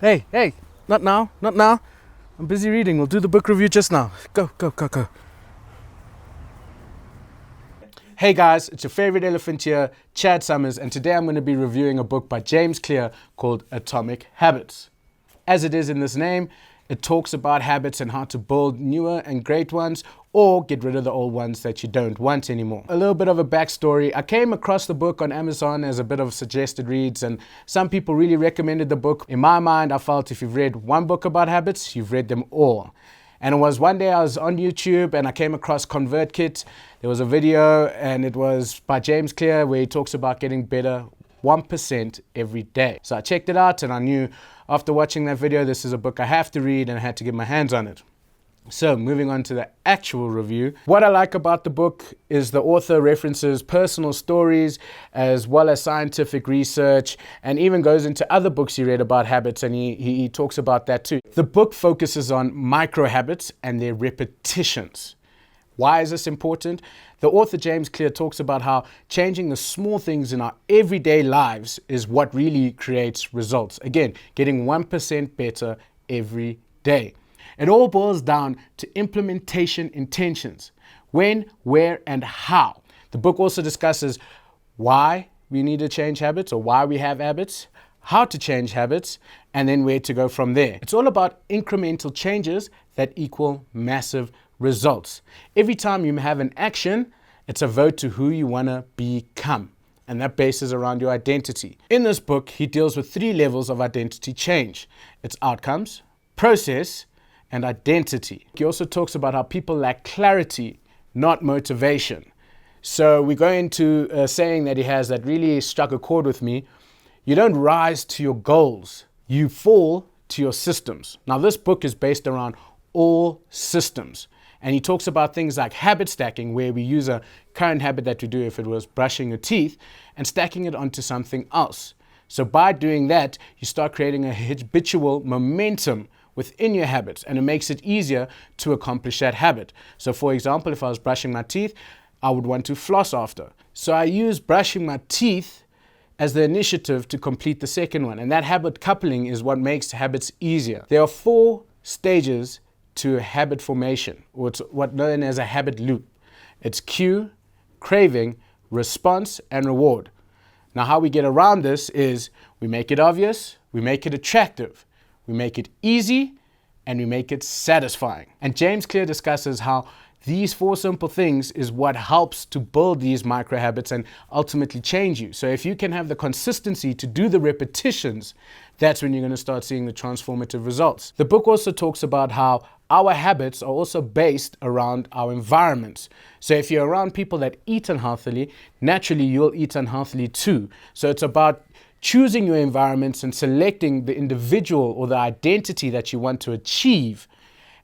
Hey, not now, not now. I'm busy reading. We'll do the book review just now. Go. Hey guys, it's your favorite elephant here, Chad Summers, and today I'm going to be reviewing a book by James Clear called Atomic Habits. As it is in this name, it talks about habits and how to build newer and great ones or get rid of the old ones that you don't want anymore. A little bit of a backstory. I came across the book on Amazon as a bit of suggested reads, and some people really recommended the book. In my mind, I felt if you've read one book about habits, you've read them all. And it was one day I was on YouTube and I came across ConvertKit. There was a video and it was by James Clear where he talks about getting better 1% every day. So I checked it out and I knew after watching that video, this is a book I have to read and I had to get my hands on it. So moving on to the actual review. What I like about the book is the author references personal stories as well as scientific research and even goes into other books he read about habits, and he talks about that too. The book focuses on micro habits and their repetitions. Why is this important? The author James Clear talks about how changing the small things in our everyday lives is what really creates results. Again, getting 1% better every day. It all boils down to implementation intentions. When, where, and how. The book also discusses why we need to change habits or why we have habits, how to change habits, and then where to go from there. It's all about incremental changes that equal massive results. Every time you have an action, it's a vote to who you want to become. And that bases around your identity. In this book, he deals with 3 levels of identity change. It's outcomes, process, and identity. He also talks about how people lack clarity, not motivation. So we go into a saying that he has that really struck a chord with me. You don't rise to your goals, you fall to your systems. Now this book is based around all systems. And he talks about things like habit stacking, where we use a current habit that we do if it was brushing your teeth and stacking it onto something else. So by doing that, you start creating a habitual momentum within your habits, and it makes it easier to accomplish that habit. So for example, if I was brushing my teeth, I would want to floss after. So I use brushing my teeth as the initiative to complete the second one. And that habit coupling is what makes habits easier. There are 4 stages to habit formation, or it's what's known as a habit loop. It's cue, craving, response, and reward. Now how we get around this is we make it obvious, we make it attractive, we make it easy, and we make it satisfying. And James Clear discusses how these 4 simple things is what helps to build these micro habits and ultimately change you. So if you can have the consistency to do the repetitions, that's when you're going to start seeing the transformative results. The book also talks about how our habits are also based around our environments. So if you're around people that eat unhealthily, naturally you'll eat unhealthily too. So it's about choosing your environments and selecting the individual or the identity that you want to achieve,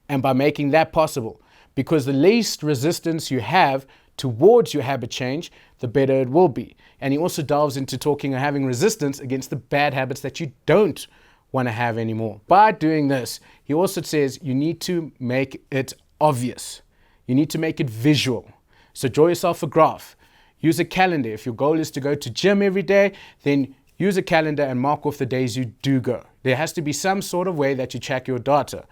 and by making that possible. Because the least resistance you have towards your habit change, the better it will be. And he also delves into talking and having resistance against the bad habits that you don't want to have anymore. By doing this, he also says you need to make it obvious. You need to make it visual. So draw yourself a graph. Use a calendar. If your goal is to go to gym every day, then use a calendar and mark off the days you do go. There has to be some sort of way that you track your data.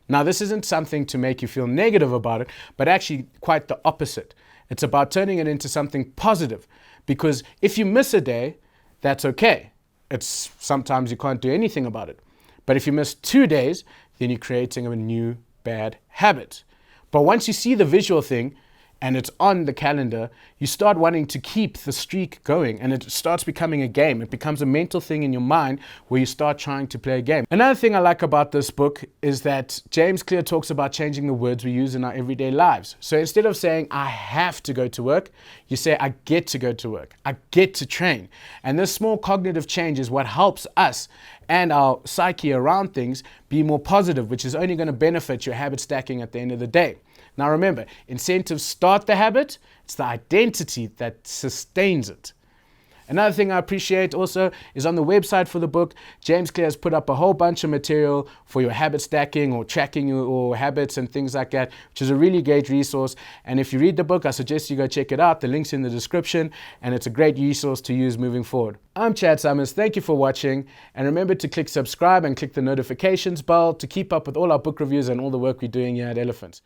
Now, this isn't something to make you feel negative about it, but actually quite the opposite. It's about turning it into something positive, because if you miss a day, that's okay. It's sometimes you can't do anything about it. But if you miss 2 days, then you're creating a new bad habit. But once you see the visual thing, and it's on the calendar, you start wanting to keep the streak going, and it starts becoming a game. It becomes a mental thing in your mind where you start trying to play a game. Another thing I like about this book is that James Clear talks about changing the words we use in our everyday lives. So instead of saying, I have to go to work, you say, I get to go to work. I get to train. And this small cognitive change is what helps us and our psyche around things be more positive, which is only going to benefit your habit stacking at the end of the day. Now remember, incentives start the habit, it's the identity that sustains it. Another thing I appreciate also is on the website for the book, James Clear has put up a whole bunch of material for your habit stacking or tracking your habits and things like that, which is a really great resource. And if you read the book, I suggest you go check it out. The link's in the description, and it's a great resource to use moving forward. I'm Chad Summers. Thank you for watching. And remember to click subscribe and click the notifications bell to keep up with all our book reviews and all the work we're doing here at Elephant.